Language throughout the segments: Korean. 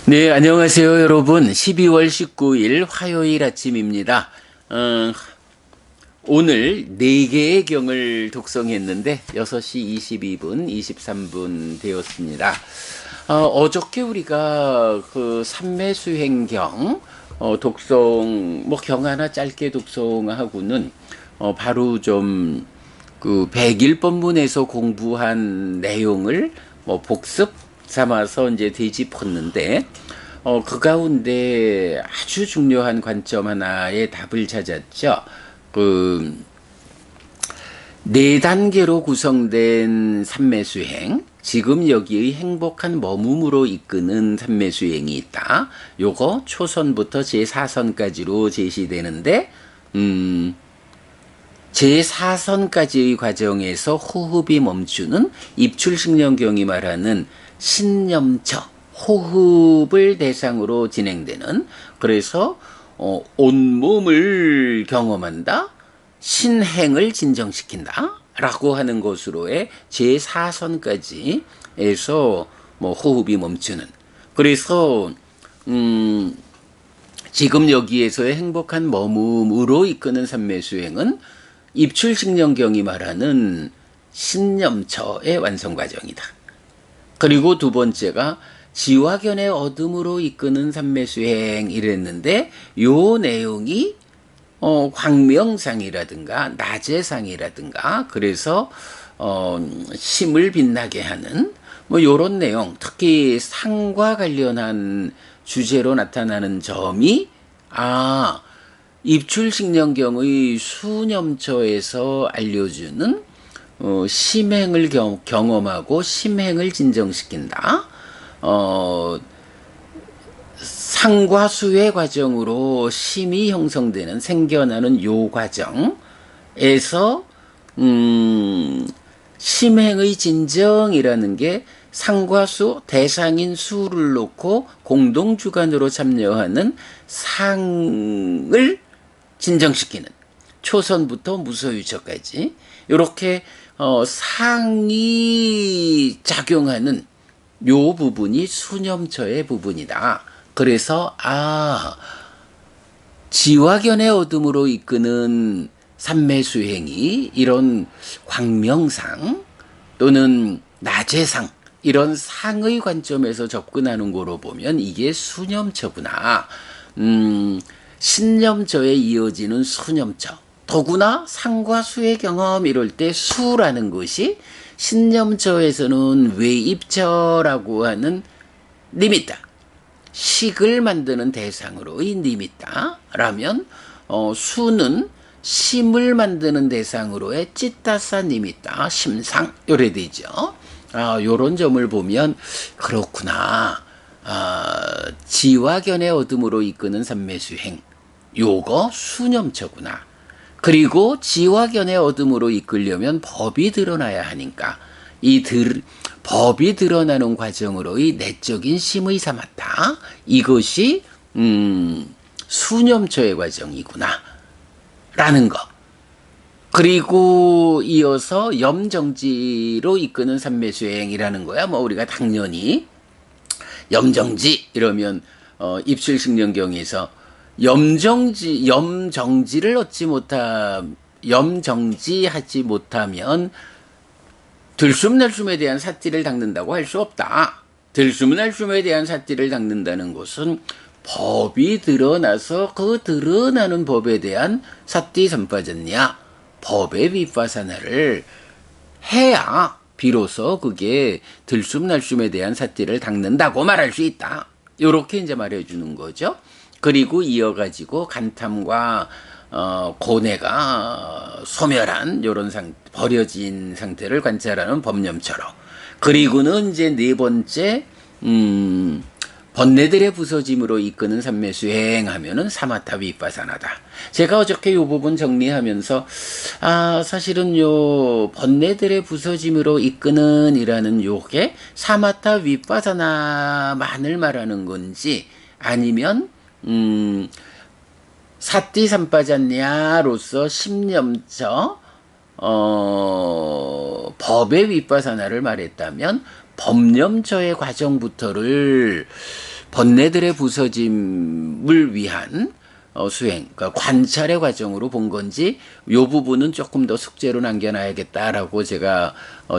네, 안녕하세요, 여러분. 12월 19일 화요일 아침입니다. 오늘 4개의 경을 독송했는데 6시 22분, 23분 되었습니다. 어저께 우리가 그 삼매수행경 독송, 뭐 경 하나 짧게 독송하고는 바로 좀 그 101법문에서 공부한 내용을 뭐 복습 삼아서 이제 되짚었는데 그 가운데 아주 중요한 관점 하나의 답을 찾았죠. 그 네 단계로 구성된 삼매수행, 지금 여기의 행복한 머움으로 이끄는 삼매수행이 있다. 요거 초선부터 제4선까지로 제시되는데 제4선까지의 과정에서 호흡이 멈추는 입출식령경이 말하는 신념처, 호흡을 대상으로 진행되는, 그래서 온몸을 경험한다, 신행을 진정시킨다 라고 하는 것으로의 제4선까지에서 뭐 호흡이 멈추는, 그래서 지금 여기에서의 행복한 머움으로 이끄는 삼매수행은 입출식령경이 말하는 신념처의 완성 과정이다. 그리고 두 번째가 지화견의 어둠으로 이끄는 삼매수행 이랬는데, 요 내용이 광명상이라든가 낮의상이라든가, 그래서 심을 빛나게 하는 뭐 요런 내용, 특히 상과 관련한 주제로 나타나는 점이 입출식령경의 수념처에서 알려주는 심행을 경험하고 심행을 진정시킨다. 상과 수의 과정으로 심이 형성되는, 생겨나는 요 과정에서 심행의 진정이라는 게 상과 수, 대상인 수를 놓고 공동주관으로 참여하는 상을 진정시키는, 초선부터 무소유처까지 이렇게 상이 작용하는 요 부분이 수념처의 부분이다. 그래서 지화견의 어둠으로 이끄는 삼매수행이 이런 광명상 또는 낮의상, 이런 상의 관점에서 접근하는 거로 보면 이게 수념처구나. 신념처에 이어지는 수념처. 더구나 상과 수의 경험 이럴 때 수라는 것이 신념처에서는 외입처라고 하는 니미tta, 식을 만드는 대상으로의 니미tta 라면, 수는 심을 만드는 대상으로의 찌따사 니미tta, 심상, 요래 되죠. 요런 점을 보면 그렇구나. 지화견의 어둠으로 이끄는 삼매수행, 요거 수념처구나. 그리고 지화견의 어둠으로 이끌려면 법이 드러나야 하니까 법이 드러나는 과정으로의 내적인 심의 삼았다. 이것이 수념처의 과정이구나 라는 것. 그리고 이어서 염정지로 이끄는 삼매수행이라는 거야. 뭐 우리가 당연히 염정지 이러면 입술식령경에서 염정지하지 못하면 들숨날숨에 대한 삿띠를 닦는다고 할 수 없다. 들숨날숨에 대한 삿띠를 닦는다는 것은 법이 드러나서 그 드러나는 법에 대한 삿띠 삼빠졌냐, 법의 윗바사나를 해야 비로소 그게 들숨날숨에 대한 삿띠를 닦는다고 말할 수 있다. 요렇게 이제 말해주는 거죠. 그리고 이어가지고 간탐과 고뇌가 소멸한 요런 버려진 상태를 관찰하는 법념처럼. 그리고는 이제 네 번째 번뇌들의 부서짐으로 이끄는 삼매수행 하면은 사마타 윗바사나다. 제가 어저께 요 부분 정리하면서 사실은 요 번뇌들의 부서짐으로 이끄는 이라는 요게 사마타 윗바사나만을 말하는 건지, 아니면 사띠 삼빠졌냐로서 심념처 법의 윗바사나를 말했다면 법념처의 과정부터를 번뇌들의 부서짐을 위한 수행, 그러니까 관찰의 과정으로 본 건지 요 부분은 조금 더 숙제로 남겨놔야겠다라고 제가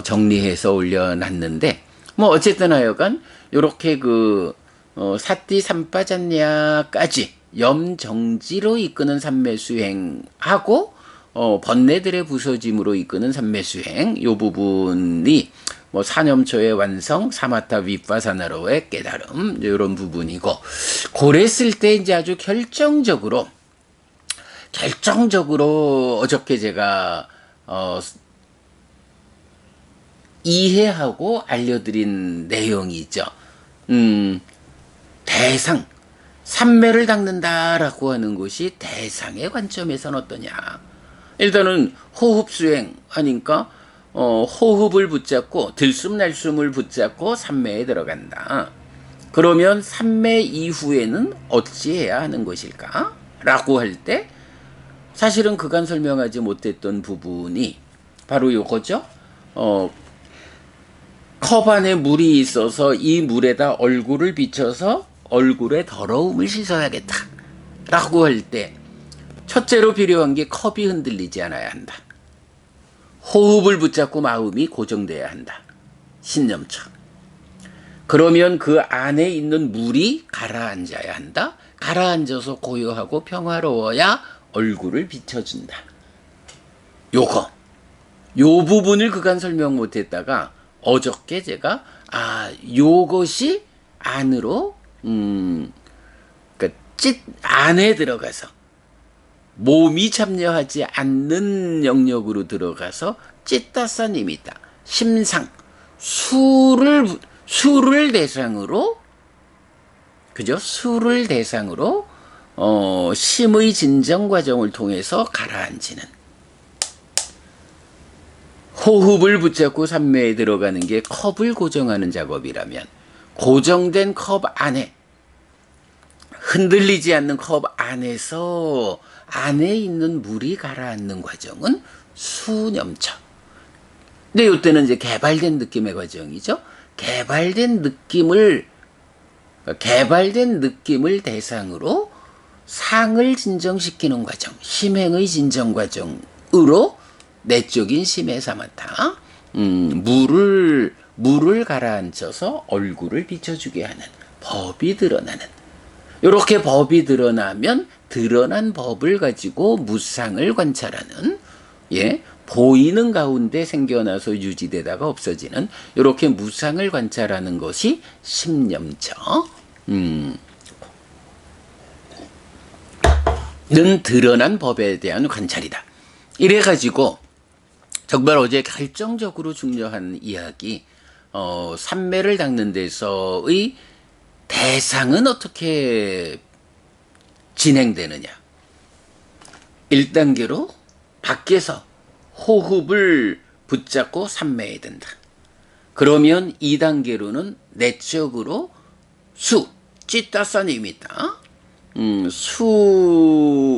정리해서 올려놨는데, 뭐 어쨌든 하여간 요렇게 사띠 삼빠졌냐까지 염정지로 이끄는 삼매수행하고 번뇌들의 부서짐으로 이끄는 삼매수행, 요 부분이 뭐 사념초의 완성, 사마타 윗바사나로의 깨달음, 이런 부분이고, 그랬을 때 이제 아주 결정적으로 어저께 제가 이해하고 알려드린 내용이 있죠. 대상, 삼매를 닦는다라고 하는 것이 대상의 관점에서는 어떠냐. 일단은 호흡 수행 하니까 호흡을 붙잡고 들숨날숨을 붙잡고 삼매에 들어간다. 그러면 삼매 이후에는 어찌해야 하는 것일까? 라고 할 때 사실은 그간 설명하지 못했던 부분이 바로 요거죠. 컵 안에 물이 있어서 이 물에다 얼굴을 비춰서 얼굴의 더러움을 씻어야겠다. 라고 할 때 첫째로 필요한 게 컵이 흔들리지 않아야 한다. 호흡을 붙잡고 마음이 고정돼야 한다. 신념처럼. 그러면 그 안에 있는 물이 가라앉아야 한다. 가라앉아서 고요하고 평화로워야 얼굴을 비춰준다. 요 부분을 그간 설명 못했다가 어저께 제가 요것이 안으로 그러니까 찢 안에 들어가서 몸이 참여하지 않는 영역으로 들어가서 찌따사님이다. 심상 수를 대상으로, 그죠? 수를 대상으로 심의 진정 과정을 통해서 가라앉히는, 호흡을 붙잡고 삼매에 들어가는 게 컵을 고정하는 작업이라면, 고정된 컵 안에, 흔들리지 않는 컵 안에서 안에 있는 물이 가라앉는 과정은 수념처. 근데 이때는 이제 개발된 느낌의 과정이죠. 개발된 느낌을 대상으로 상을 진정시키는 과정, 심행의 진정 과정으로 내적인 심해 사마타, 물을 가라앉혀서 얼굴을 비춰주게 하는 법이 드러나는. 이렇게 법이 드러나면 드러난 법을 가지고 무상을 관찰하는, 보이는 가운데 생겨나서 유지되다가 없어지는 이렇게 무상을 관찰하는 것이 심념처. 는 드러난 법에 대한 관찰이다. 이래가지고 정말 어제 결정적으로 중요한 이야기, 삼매를 닦는 데서의 대상은 어떻게 진행되느냐. 1단계로 밖에서 호흡을 붙잡고 삼매에 든다. 그러면 2단계로는 내적으로 찌따사님이다.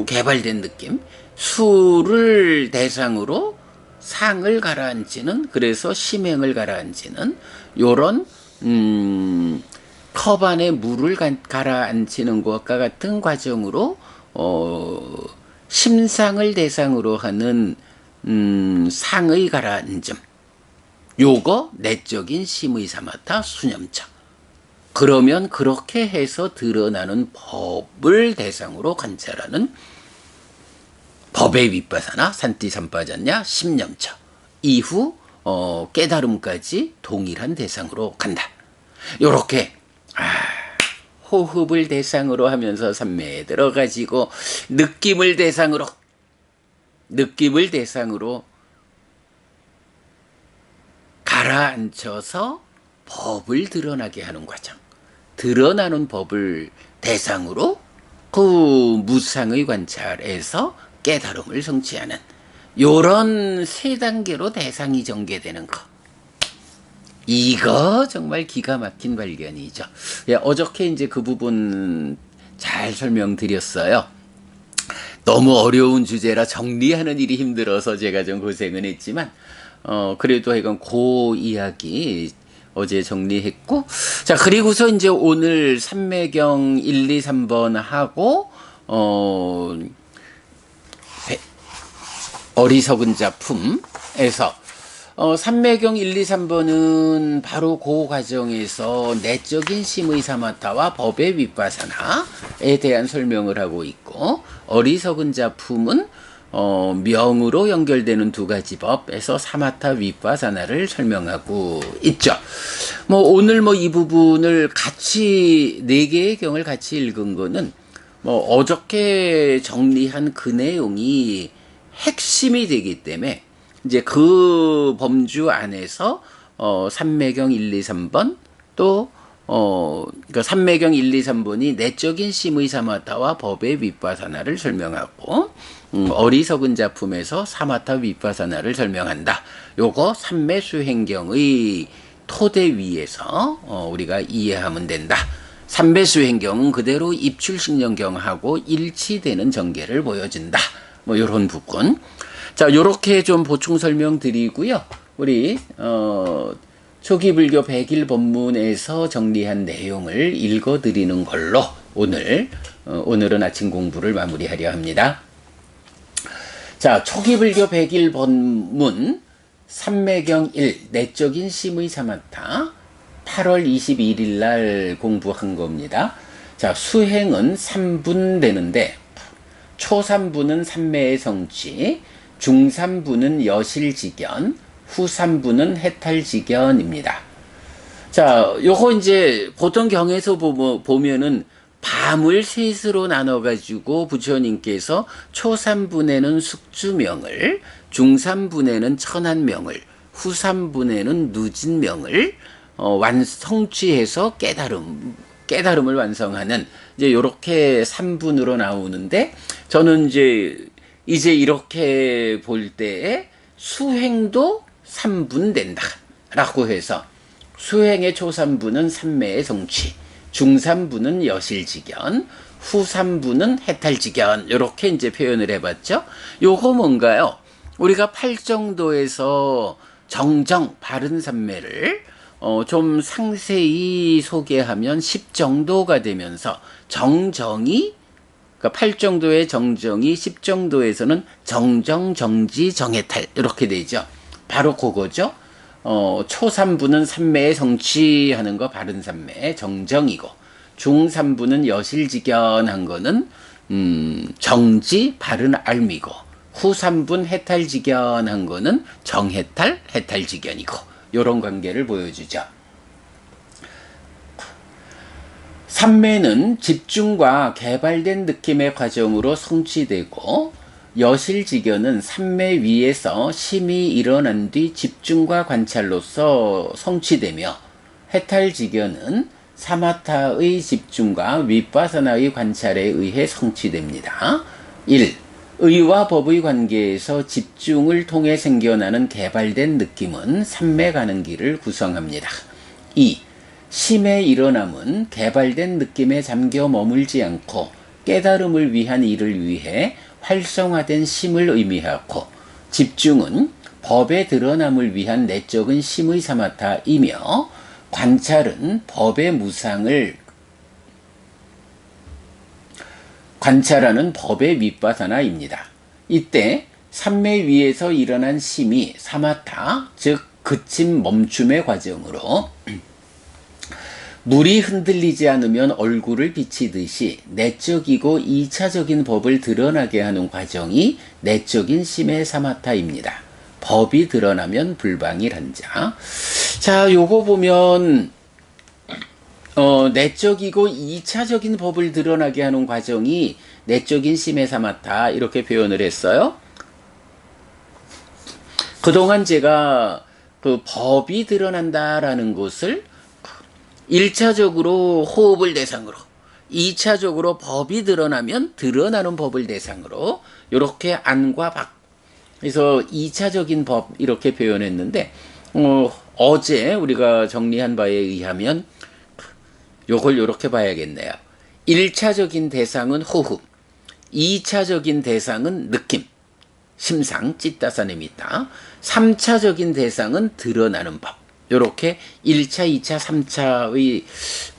개발된 느낌, 수를 대상으로 상을 가라앉히는, 그래서 심행을 가라앉히는 요런 컵 안에 물을 가라앉히는 것과 같은 과정으로 심상을 대상으로 하는 상의 가라앉음, 요거 내적인 심의 사마타 수념처. 그러면 그렇게 해서 드러나는 법을 대상으로 관찰하는 법의 윗바사나 산띠 삼빠졌냐 심념처. 이후 깨달음까지 동일한 대상으로 간다. 요렇게 호흡을 대상으로 하면서 삼매에 들어가지고 느낌을 대상으로 가라앉혀서 법을 드러나게 하는 과정. 드러나는 법을 대상으로 그 무상의 관찰에서 깨달음을 성취하는 요런 3단계로 대상이 전개되는 거. 이거 정말 기가 막힌 발견이죠. 어저께 이제 그 부분 잘 설명드렸어요. 너무 어려운 주제라 정리하는 일이 힘들어서 제가 좀 고생은 했지만, 그래도 하여간 그 이야기, 어제 정리했고, 자, 그리고서 이제 오늘 삼매경 1, 2, 3번 하고, 어리석은 작품에서 삼매경 1, 2, 3번은 바로 그 과정에서 내적인 심의 사마타와 법의 윗바사나에 대한 설명을 하고 있고, 어리석은 작품은 명으로 연결되는 두 가지 법에서 사마타 윗바사나를 설명하고 있죠. 뭐 오늘 뭐 이 부분을 같이 네 개의 경을 같이 읽은 거는 뭐 어저께 정리한 그 내용이 핵심이 되기 때문에 이제 그 범주 안에서 삼매경 1, 2, 3번 또 그러니까 삼매경 1, 2, 3번이 내적인 심의 사마타와 법의 윗바사나를 설명하고 어리석은 작품에서 사마타 윗바사나를 설명한다. 요거 삼매수행경의 토대 위에서 우리가 이해하면 된다. 삼매수행경은 그대로 입출식령경하고 일치되는 전개를 보여준다. 뭐 요런 부분. 자, 요렇게 좀 보충 설명 드리고요. 우리 초기 불교 100일 법문에서 정리한 내용을 읽어 드리는 걸로 오늘은 아침 공부를 마무리하려 합니다. 자, 초기 불교 100일 법문 삼매경 1 내적인 심의 사마타 8월 21일 날 공부한 겁니다. 자, 수행은 3분 되는데 초 3분은 삼매의 성취, 중 3분은 여실직견, 후 3분은 해탈직견입니다. 자, 요거 이제 보통 경에서 보면은 밤을 셋으로 나눠가지고 부처님께서 초 3분에는 숙주명을, 중 3분에는 천안명을, 후 3분에는 누진명을 성취해서 깨달음을 완성하는 이제 요렇게 3분으로 나오는데 저는 이제 이렇게 볼 때에 수행도 3분 된다라고 해서 수행의 초 3분은 삼매의 성취, 중 3분은 여실직견, 후 3분은 해탈직견 이렇게 이제 표현을 해봤죠. 요거 뭔가요? 우리가 8정도에서 정정 바른 삼매를 좀 상세히 소개하면 10정도가 되면서 정정이 그러니까 8정도의 정정이 10정도에서는 정정, 정지, 정해탈 이렇게 되죠. 바로 그거죠. 초 3부는 삼매의 성취하는 거 바른 삼매 정정이고 중 3부는 여실직견한 거는 정지 바른 알미고 후 3분 해탈직견한 거는 정해탈 해탈직견이고 요런 관계를 보여주죠. 삼매는 집중과 개발된 느낌의 과정으로 성취되고 여실직견은 삼매 위에서 심이 일어난 뒤 집중과 관찰로서 성취되며 해탈직견은 사마타의 집중과 윗바사나의 관찰에 의해 성취됩니다. 1. 의와 법의 관계에서 집중을 통해 생겨나는 개발된 느낌은 삼매 가는 길을 구성합니다. 2. 심의 일어남은 개발된 느낌에 잠겨 머물지 않고 깨달음을 위한 일을 위해 활성화된 심을 의미하고 집중은 법의 드러남을 위한 내적인 심의 사마타이며 관찰은 법의 무상을 관찰하는 법의 윗바사나입니다. 이때 삼매 위에서 일어난 심이 사마타, 즉 그침 멈춤의 과정으로 물이 흔들리지 않으면 얼굴을 비치듯이 내적이고 2차적인 법을 드러나게 하는 과정이 내적인 심의 사마타입니다. 법이 드러나면 불방일한자. 자, 요거 보면 내적이고 2차적인 법을 드러나게 하는 과정이 내적인 심의 사마타 이렇게 표현을 했어요. 그동안 제가 그 법이 드러난다라는 것을 1차적으로 호흡을 대상으로 2차적으로 법이 드러나면 드러나는 법을 대상으로 이렇게 안과 밖 그래서 2차적인 법 이렇게 표현했는데 어제 우리가 정리한 바에 의하면 요걸 이렇게 봐야겠네요. 1차적인 대상은 호흡, 2차적인 대상은 느낌, 심상, 찌따사네미타, 3차적인 대상은 드러나는 법. 요렇게 1차, 2차, 3차의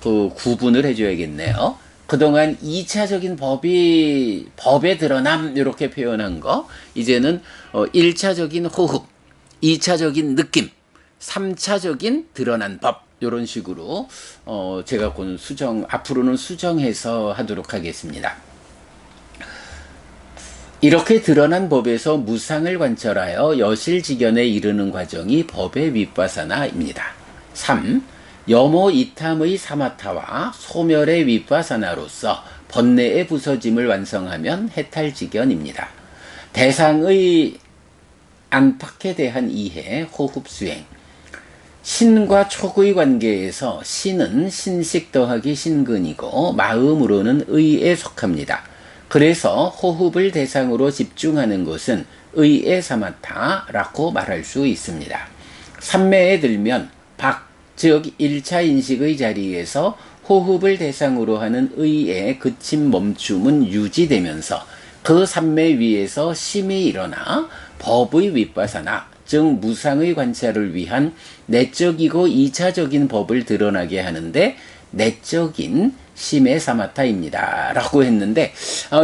그 구분을 해줘야겠네요. 그동안 2차적인 법에 드러남, 이렇게 표현한 거, 이제는 1차적인 호흡, 2차적인 느낌, 3차적인 드러난 법, 요런 식으로, 제가 곧 앞으로는 수정해서 하도록 하겠습니다. 이렇게 드러난 법에서 무상을 관철하여 여실직연에 이르는 과정이 법의 윗바사나입니다. 3. 여모 이탐의 사마타와 소멸의 윗바사나로서 번뇌의 부서짐을 완성하면 해탈직연입니다. 대상의 안팎에 대한 이해, 호흡 수행. 신과 촉의 관계에서 신은 신식 더하기 신근이고 마음으로는 의에 속합니다. 그래서 호흡을 대상으로 집중하는 것은 의의 사마타라고 말할 수 있습니다. 삼매에 들면 즉 1차 인식의 자리에서 호흡을 대상으로 하는 의의 그침 멈춤은 유지되면서 그 삼매 위에서 심이 일어나 법의 윗바사나, 즉 무상의 관찰을 위한 내적이고 2차적인 법을 드러나게 하는데 내적인 심의 사마타입니다. 라고 했는데,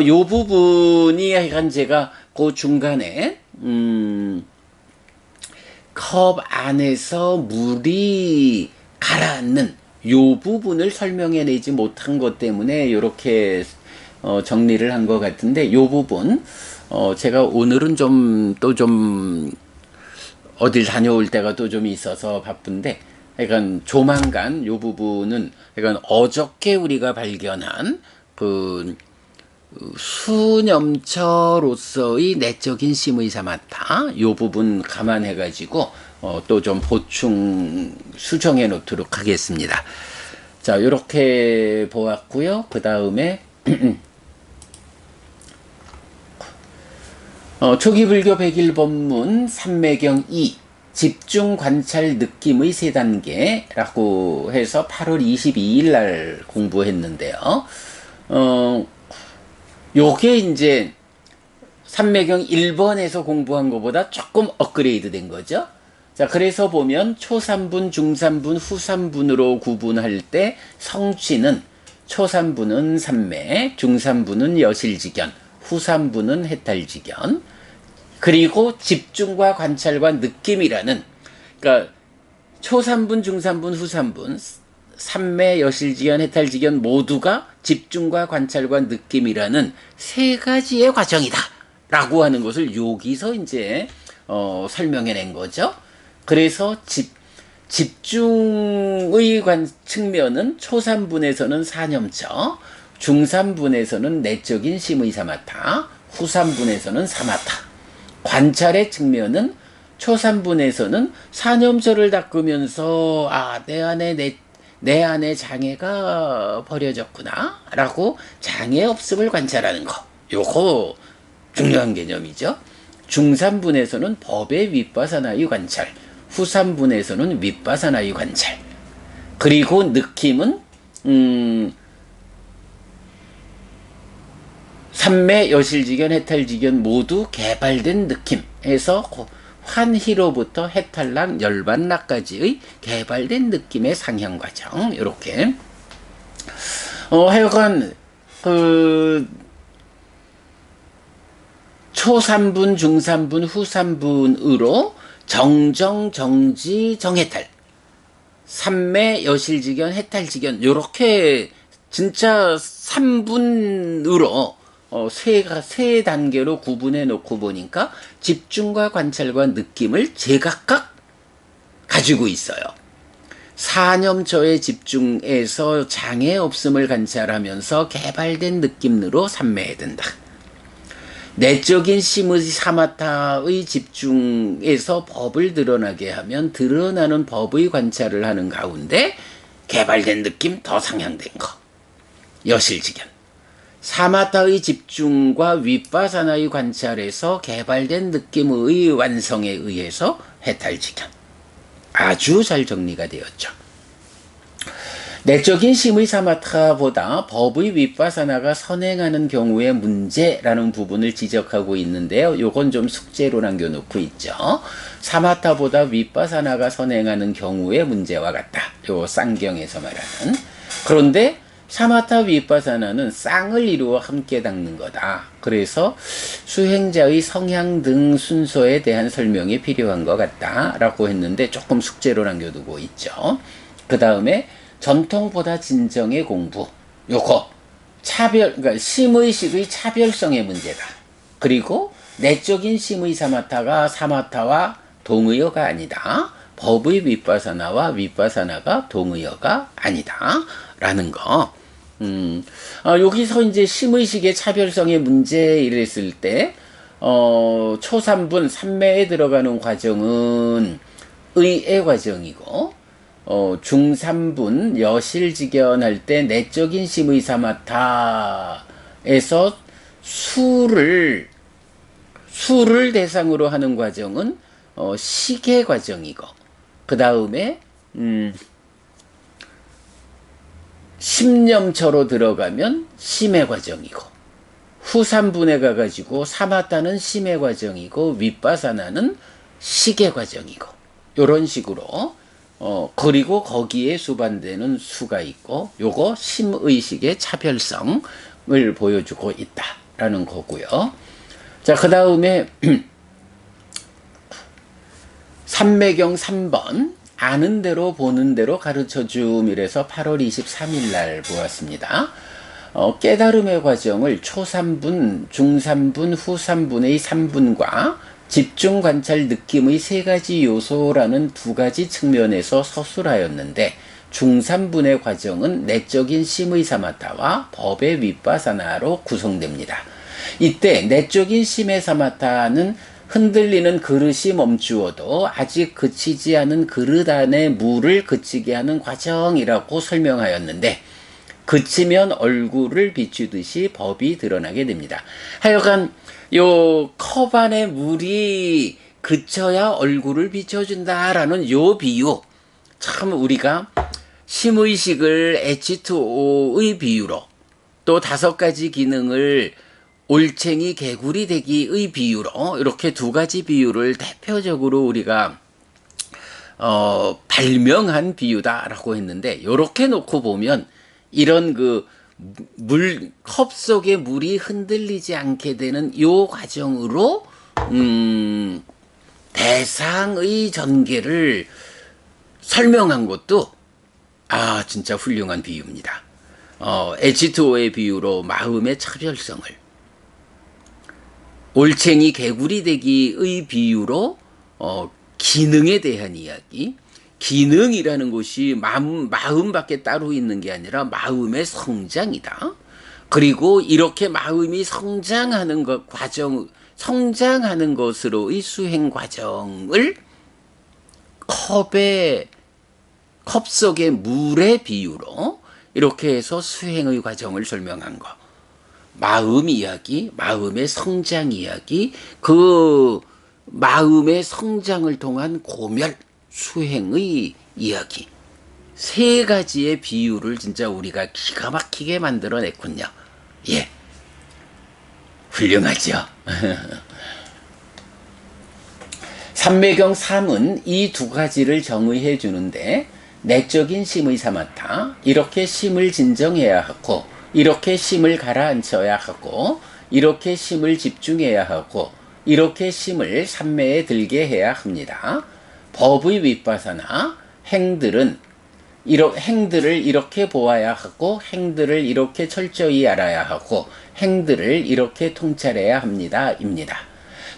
요 부분이 약간 제가 그 중간에, 컵 안에서 물이 가라앉는 요 부분을 설명해내지 못한 것 때문에 요렇게 정리를 한 것 같은데, 요 부분, 제가 오늘은 좀 어딜 다녀올 때가 또 좀 있어서 바쁜데, 약간 조만간 요 부분은 약간 어저께 우리가 발견한 그 수념처로서의 내적인 심의 사마타 요 부분 감안해 가지고 또 좀 보충 수정해 놓도록 하겠습니다. 자, 요렇게 보았고요. 그 다음에 초기불교 백일법문 삼매경 2 집중 관찰 느낌의 3단계라고 해서 8월 22일 날 공부했는데요. 요게 이제 삼매경 1번에서 공부한 것보다 조금 업그레이드 된 거죠. 자, 그래서 보면 초3분, 중3분, 후3분으로 구분할 때 성취는 초3분은 삼매, 중3분은 여실직연, 후3분은 해탈직연, 그리고 집중과 관찰과 느낌이라는, 그러니까 초3분, 중3분, 후3분, 삼매, 여실직연, 해탈직연 모두가 집중과 관찰과 느낌이라는 3가지의 과정이다 라고 하는 것을 여기서 이제 설명해낸 거죠. 그래서 집중의 측면은 초3분에서는 사념처, 중3분에서는 내적인 심의 사마타, 후3분에서는 사마타. 관찰의 측면은 초3분에서는 사념처를 닦으면서 내 안에 장애가 버려졌구나 라고 장애 없음을 관찰하는 거, 요거 중요한 개념이죠. 중3분에서는 법의 윗바사나의 관찰, 후3분에서는 윗바사나의 관찰, 그리고 느낌은 삼매, 여실직연, 해탈직연 모두 개발된 느낌에서 환희로부터 해탈락, 열반락까지의 개발된 느낌의 상향 과정, 이렇게 하여간 초3분, 중3분, 후3분으로 정정, 정지, 정해탈, 삼매, 여실직연, 해탈직연, 요렇게 진짜 3분으로 세 단계로 구분해 놓고 보니까 집중과 관찰과 느낌을 제각각 가지고 있어요. 사념처의 집중에서 장애 없음을 관찰하면서 개발된 느낌으로 삼매해야 된다. 내적인 심의 사마타의 집중에서 법을 드러나게 하면 드러나는 법의 관찰을 하는 가운데 개발된 느낌 더 상향된 거, 여실직연. 사마타의 집중과 윗바사나의 관찰에서 개발된 느낌의 완성에 의해서 해탈직연. 아주 잘 정리가 되었죠. 내적인 심의 사마타보다 법의 윗바사나가 선행하는 경우의 문제라는 부분을 지적하고 있는데요. 요건 좀 숙제로 남겨놓고 있죠. 사마타보다 윗바사나가 선행하는 경우의 문제와 같다. 요 쌍경에서 말하는. 그런데 사마타 윗바사나는 쌍을 이루어 함께 닦는 거다. 그래서 수행자의 성향 등 순서에 대한 설명이 필요한 것 같다 라고 했는데 조금 숙제로 남겨두고 있죠. 그 다음에 전통보다 진정의 공부. 요거 그러니까 심의식의 차별성의 문제다. 그리고 내적인 심의 사마타가 사마타와 동의어가 아니다. 법의 윗바사나와 윗바사나가 동의어가 아니다. 라는 거. 여기서 이제 심의식의 차별성의 문제 이랬을 때, 초삼분, 삼매에 들어가는 과정은 의의 과정이고, 중삼분, 여실직연할 때 내적인 심의 사마타에서 수를 대상으로 하는 과정은, 시계 과정이고, 그 다음에, 심념처로 들어가면 심의 과정이고, 후삼분에 가가지고 사마타는 심의 과정이고, 윗바사나는 시계 과정이고, 요런 식으로, 그리고 거기에 수반되는 수가 있고, 요거 심의식의 차별성을 보여주고 있다라는 거고요. 자, 그 다음에, 삼매경 3번. 아는 대로 보는 대로 가르쳐 줌이래서 8월 23일 날 보았습니다. 깨달음의 과정을 초3분, 중3분, 후3분의 3분과 집중 관찰 느낌의 세 가지 요소라는 두 가지 측면에서 서술하였는데 중3분의 과정은 내적인 심의 사마타와 법의 윗바사나로 구성됩니다. 이때 내적인 심의 사마타는 흔들리는 그릇이 멈추어도 아직 그치지 않은 그릇 안에 물을 그치게 하는 과정이라고 설명하였는데 그치면 얼굴을 비추듯이 법이 드러나게 됩니다. 하여간 요 컵 안에 물이 그쳐야 얼굴을 비춰준다라는 요 비유, 참 우리가 심의식을 H2O의 비유로 또 5가지 기능을 올챙이 개구리 되기의 비유로 이렇게 두 가지 비유를 대표적으로 우리가 발명한 비유다라고 했는데, 요렇게 놓고 보면 이런 컵 속에 물이 흔들리지 않게 되는 요 과정으로 대상의 전개를 설명한 것도 진짜 훌륭한 비유입니다. H2O의 비유로 마음의 차별성을, 올챙이 개구리 되기의 비유로 기능에 대한 이야기. 기능이라는 것이 마음밖에 따로 있는 게 아니라 마음의 성장이다. 그리고 이렇게 마음이 성장하는 성장하는 것으로의 수행 과정을 컵 속의 물의 비유로 이렇게 해서 수행의 과정을 설명한 거. 마음 이야기, 마음의 성장 이야기, 그 마음의 성장을 통한 고멸, 수행의 이야기. 세 가지의 비유를 진짜 우리가 기가 막히게 만들어냈군요. 예. 훌륭하죠? 삼매경 3은 이 두 가지를 정의해 주는데, 내적인 심의 사마타, 이렇게 심을 진정해야 하고, 이렇게 심을 가라앉혀야 하고, 이렇게 심을 집중해야 하고, 이렇게 심을 삼매에 들게 해야 합니다. 법의 윗바사나, 행들을 이렇게 보아야 하고, 행들을 이렇게 철저히 알아야 하고, 행들을 이렇게 통찰해야 합니다. 입니다.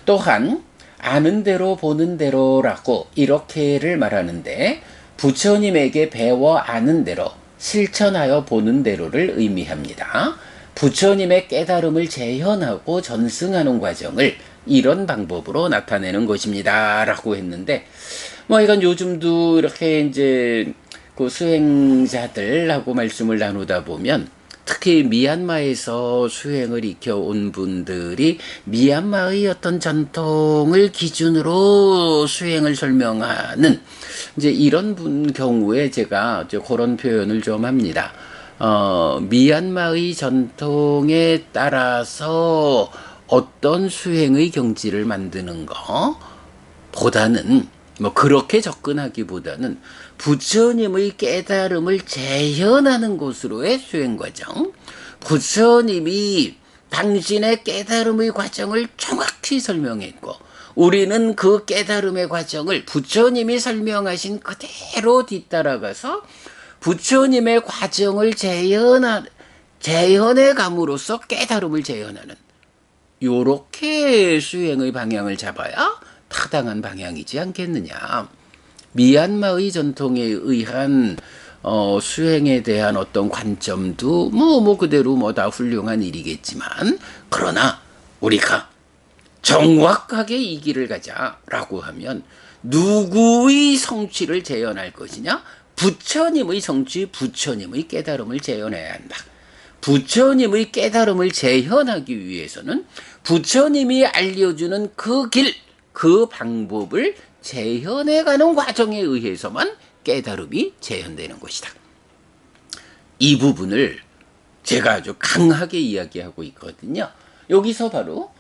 또한 아는 대로 보는 대로라고 이렇게를 말하는데, 부처님에게 배워 아는 대로, 실천하여 보는 대로를 의미합니다. 부처님의 깨달음을 재현하고 전승하는 과정을 이런 방법으로 나타내는 것입니다. 라고 했는데, 이건 요즘도 이렇게 이제 그 수행자들하고 말씀을 나누다 보면 특히 미얀마에서 수행을 익혀온 분들이 미얀마의 어떤 전통을 기준으로 수행을 설명하는 이제 이런 경우에 제가 그런 표현을 좀 합니다. 미얀마의 전통에 따라서 어떤 수행의 경지를 만드는 거 보다는 뭐 그렇게 접근하기보다는 부처님의 깨달음을 재현하는 곳으로의 수행 과정, 부처님이 당신의 깨달음의 과정을 정확히 설명했고 우리는 그 깨달음의 과정을 부처님이 설명하신 그대로 뒤따라가서 부처님의 과정을 재현해 감으로써 깨달음을 재현하는 요렇게 수행의 방향을 잡아야 타당한 방향이지 않겠느냐. 미얀마의 전통에 의한 수행에 대한 어떤 관점도 그대로 다 훌륭한 일이겠지만 그러나 우리가 정확하게 이 길을 가자라고 하면 누구의 성취를 재현할 것이냐? 부처님의 성취, 부처님의 깨달음을 재현해야 한다. 부처님의 깨달음을 재현하기 위해서는 부처님이 알려주는 그 길, 그 방법을 재현해가는 과정에 의해서만 깨달음이 재현되는 것이다. 이 부분을 제가 아주 강하게 이야기하고 있거든요. 여기서 바로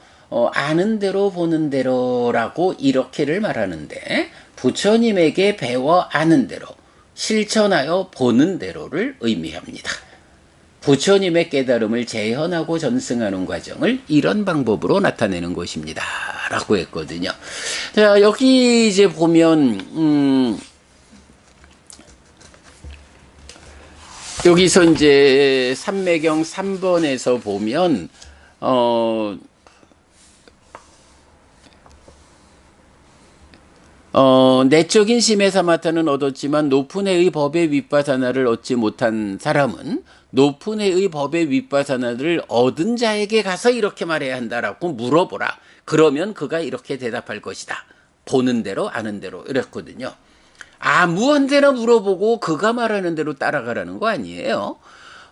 아는 대로 보는 대로라고 이렇게를 말하는데 부처님에게 배워 아는 대로 실천하여 보는 대로를 의미합니다. 부처님의 깨달음을 재현하고 전승하는 과정을 이런 방법으로 나타내는 것입니다. 라고 했거든요. 자, 여기 이제 보면, 여기서 이제 삼매경 3번에서 보면, 내적인 심해 사마타는 얻었지만 높은 해의 법의 윗바사나를 얻지 못한 사람은 높은 해의 법의 윗바사나를 얻은 자에게 가서 이렇게 말해야 한다라고 물어보라. 그러면 그가 이렇게 대답할 것이다. 보는 대로 아는 대로 이랬거든요. 아무한테나 물어보고 그가 말하는 대로 따라가라는 거 아니에요.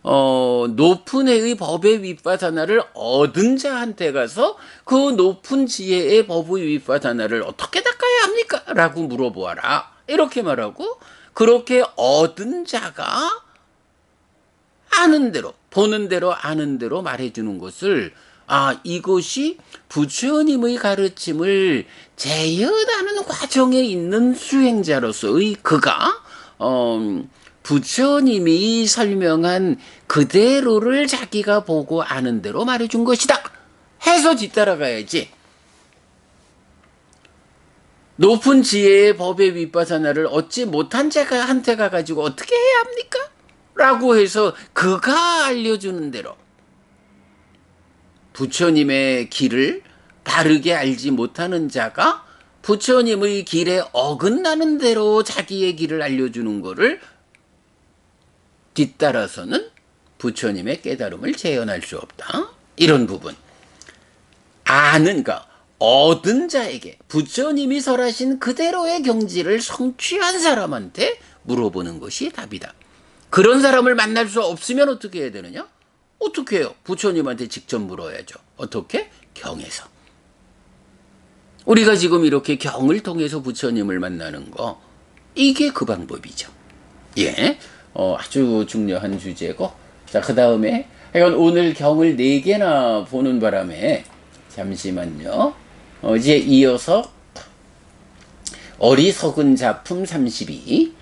높은 해의 법의 윗바사나를 얻은 자한테 가서 그 높은 지혜의 법의 윗바사나를 어떻게 닦아야 합니까? 라고 물어보아라. 이렇게 말하고 그렇게 얻은 자가 아는 대로, 보는 대로 아는 대로 말해주는 것을 이것이 부처님의 가르침을 재현하는 과정에 있는 수행자로서의 그가 부처님이 설명한 그대로를 자기가 보고 아는 대로 말해준 것이다 해서 뒤따라가야지. 높은 지혜의 법의 윗바사나를 얻지 못한 자가 한테 가가지고 어떻게 해야 합니까? 라고 해서 그가 알려주는 대로 부처님의 길을 바르게 알지 못하는 자가 부처님의 길에 어긋나는 대로 자기의 길을 알려주는 거를 뒤따라서는 부처님의 깨달음을 재현할 수 없다. 이런 부분. 그러니까 얻은 자에게 부처님이 설하신 그대로의 경지를 성취한 사람한테 물어보는 것이 답이다. 그런 사람을 만날 수 없으면 어떻게 해야 되느냐? 어떻게 해요? 부처님한테 직접 물어야죠. 어떻게? 경에서. 우리가 지금 이렇게 경을 통해서 부처님을 만나는 거, 이게 그 방법이죠. 예. 아주 중요한 주제고. 자, 그 다음에, 오늘 경을 4개나 보는 바람에, 잠시만요. 이제 이어서, 어리석은 작품 32,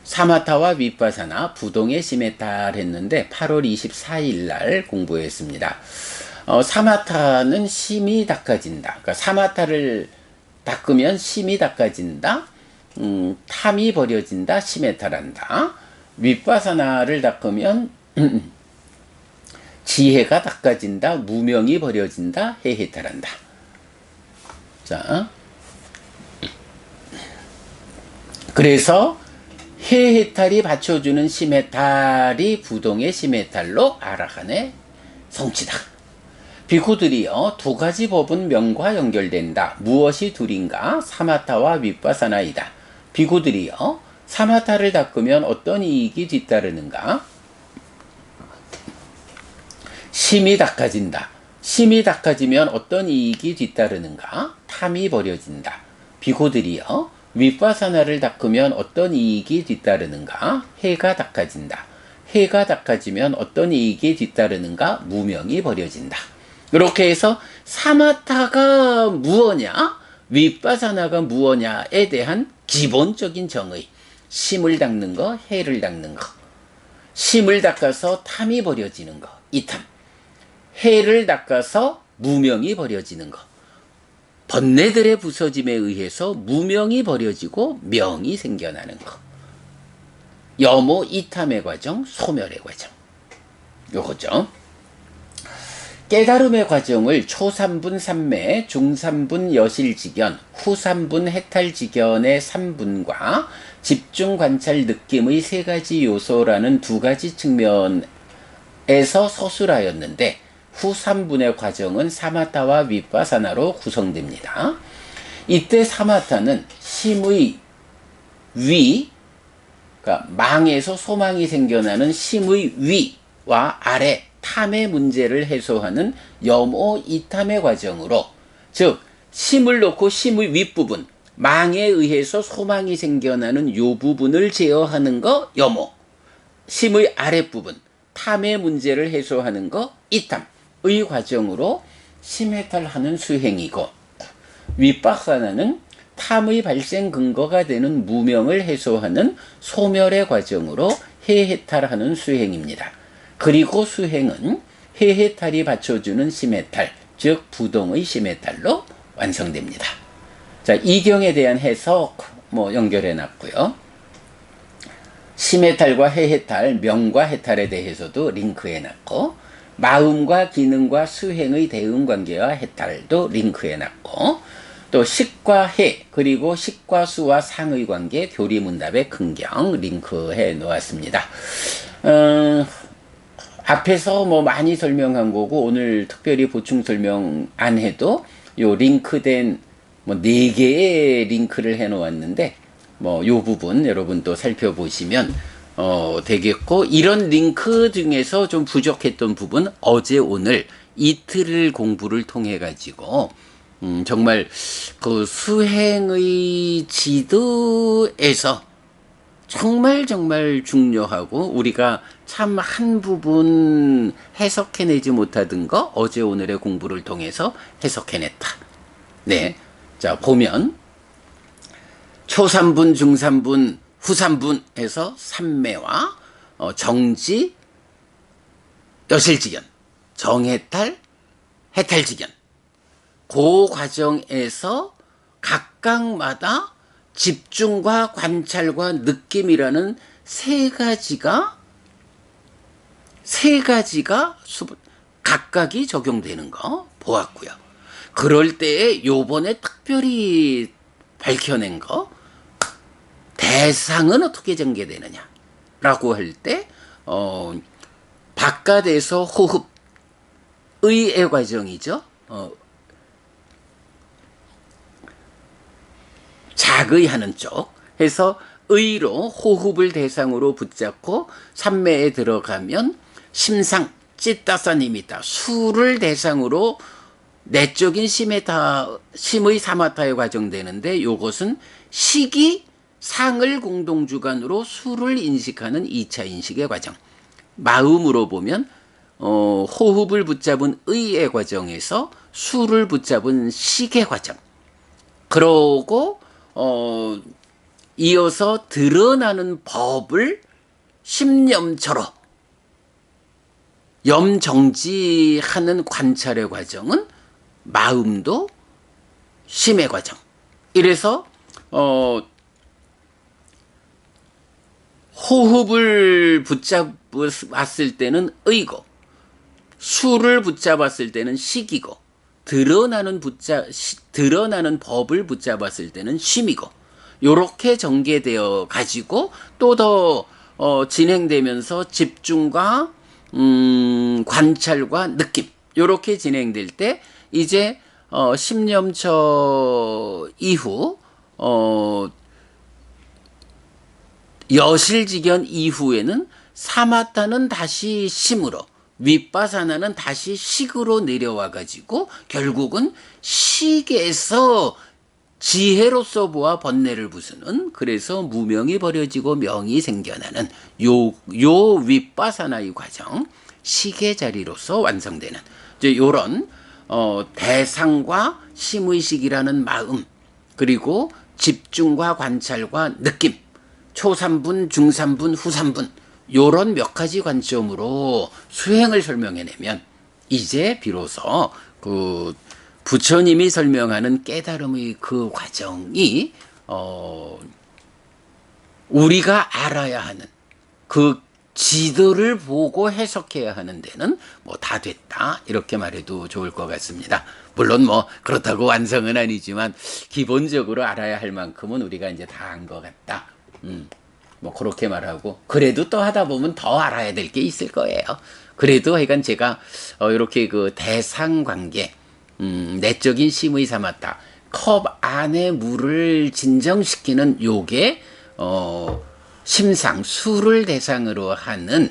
사마타와 윗바사나 부동의 심에 달했는데 8월 24일 날 공부했습니다. 사마타는 심이 닦아진다. 그러니까 사마타를 닦으면 심이 닦아진다. 탐이 버려진다. 심에 달한다. 윗바사나를 닦으면 지혜가 닦아진다. 무명이 버려진다. 해해탈한다. 자, 그래서 해해탈이 받쳐주는 심해탈이 부동의 심해탈로 아라한의 성취다. 비구들이여 두 가지 법은 명과 연결된다. 무엇이 둘인가? 사마타와 윗바사나이다. 비구들이여 사마타를 닦으면 어떤 이익이 뒤따르는가? 심이 닦아진다. 심이 닦아지면 어떤 이익이 뒤따르는가? 탐이 버려진다. 비고들이여 윗바사나를 닦으면 어떤 이익이 뒤따르는가? 해가 닦아진다. 해가 닦아지면 어떤 이익이 뒤따르는가? 무명이 버려진다. 이렇게 해서 사마타가 무엇냐? 윗바사나가 무엇냐에 대한 기본적인 정의. 심을 닦는 거, 해를 닦는 거. 심을 닦아서 탐이 버려지는 거, 이탐. 해를 닦아서 무명이 버려지는 거. 번뇌들의 부서짐에 의해서 무명이 버려지고 명이 생겨나는 거. 여모 이탐의 과정, 소멸의 과정. 요거죠. 깨달음의 과정을 초3분 3매, 중3분 여실직연, 후3분 해탈직연의 3분과 집중 관찰 느낌의 3가지 요소라는 2가지 측면에서 서술하였는데 후3분의 과정은 사마타와 윗바사나로 구성됩니다. 이때 사마타는 심의 위, 그러니까 망에서 소망이 생겨나는 심의 위와 아래 탐의 문제를 해소하는 염오 이탐의 과정으로, 즉 심을 놓고 심의 윗부분, 망에 의해서 소망이 생겨나는 요 부분을 제어하는 거 염오, 심의 아랫부분, 탐의 문제를 해소하는 거 이탐의 과정으로 심해탈하는 수행이고, 윗바사나는 탐의 발생 근거가 되는 무명을 해소하는 소멸의 과정으로 해해탈하는 수행입니다. 그리고 수행은 해해탈이 받쳐주는 심해탈, 즉 부동의 심해탈로 완성됩니다. 자, 이 경에 대한 해석 연결해 놨고요. 심해탈과 해해탈, 명과 해탈에 대해서도 링크해 놨고, 마음과 기능과 수행의 대응 관계와 해탈도 링크해 놨고, 또 식과 해, 그리고 식과 수와 상의 관계, 교리문답의 큰경 링크해 놓았습니다. 앞에서 많이 설명한 거고, 오늘 특별히 보충 설명 안 해도 요 링크된 4개의 링크를 해 놓았는데, 요 부분 여러분 또 살펴보시면 되겠고, 이런 링크 중에서 좀 부족했던 부분, 어제 오늘 이틀을 공부를 통해 가지고 정말 그 수행의 지도에서 정말 중요하고 우리가 참 한 부분 해석해내지 못하던 거 어제 오늘의 공부를 통해서 해석해냈다. 네, 자 보면 초3분, 중3분, 후3분 해서 삼매와 정지, 여실직연, 정해탈, 해탈직연, 그 과정에서 각각마다 집중과 관찰과 느낌이라는 세 가지가 각각이 적용되는 거 보았고요. 그럴 때에 요번에 특별히 밝혀낸 거, 대상은 어떻게 전개되느냐라고 할 때 바깥에서 호흡, 의의 과정이죠. 작의하는 쪽 해서 의로 호흡을 대상으로 붙잡고 삼매에 들어가면 심상, 찌따사님이다. 수를 대상으로 내적인 심의 사마타에 과정되는데, 요것은 식이 상을 공동주관으로 수를 인식하는 2차 인식의 과정. 마음으로 보면 호흡을 붙잡은 의의 과정에서 수를 붙잡은 식의 과정. 그러고 이어서 드러나는 법을 심념처럼 염정지하는 관찰의 과정은 마음도 심의 과정. 이래서 호흡을 붙잡았을 때는 의고, 수를 붙잡았을 때는 식이고, 드러나는 법을 붙잡았을 때는 심이고, 요렇게 전개되어 가지고 또 더 진행되면서 집중과 관찰과 느낌, 요렇게 진행될 때 이제 십념처 이후 여실직연 이후에는 사마타는 다시 심으로, 윗바사나는 다시 식으로 내려와 가지고 결국은 식에서 지혜로서 보아 번뇌를 부수는, 그래서 무명이 버려지고 명이 생겨나는 요 윗바사나의 과정, 식의 자리로서 완성되는 이제 요런 대상과 심의식이라는 마음, 그리고 집중과 관찰과 느낌, 초삼분, 중삼분, 후삼분, 요런 몇 가지 관점으로 수행을 설명해내면 이제 비로소 그 부처님이 설명하는 깨달음의 그 과정이 우리가 알아야 하는 그 지도를 보고 해석해야 하는 데는 뭐 다 됐다, 이렇게 말해도 좋을 것 같습니다. 물론 뭐 그렇다고 완성은 아니지만 기본적으로 알아야 할 만큼은 우리가 이제 다 한 것 같다. 뭐 그렇게 말하고, 그래도 또 하다 보면 더 알아야 될 게 있을 거예요. 그래도 하여간 제가 이렇게 그 대상관계, 내적인 심의 삼았다, 컵 안에 물을 진정시키는 요게 심상, 수를 대상으로 하는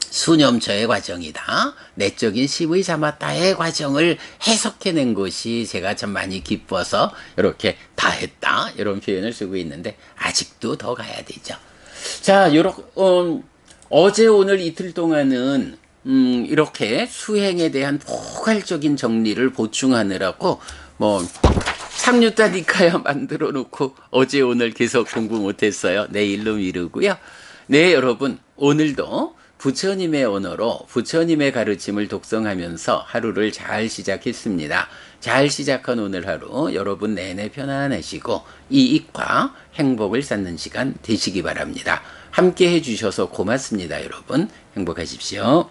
수념처의 과정이다, 내적인 심의 삼았다의 과정을 해석해낸 것이 제가 참 많이 기뻐서 이렇게 다 했다, 이런 표현을 쓰고 있는데 아직도 더 가야 되죠. 자, 어제 오늘 이틀 동안은 이렇게 수행에 대한 포괄적인 정리를 보충하느라고 뭐 삼류타 니카야 만들어 놓고 어제 오늘 계속 공부 못했어요. 내일로 미루고요. 네, 여러분, 오늘도 부처님의 언어로 부처님의 가르침을 독성하면서 하루를 잘 시작했습니다. 잘 시작한 오늘 하루 여러분 내내 편안하시고 이익과 행복을 쌓는 시간 되시기 바랍니다. 함께 해주셔서 고맙습니다. 여러분 행복하십시오.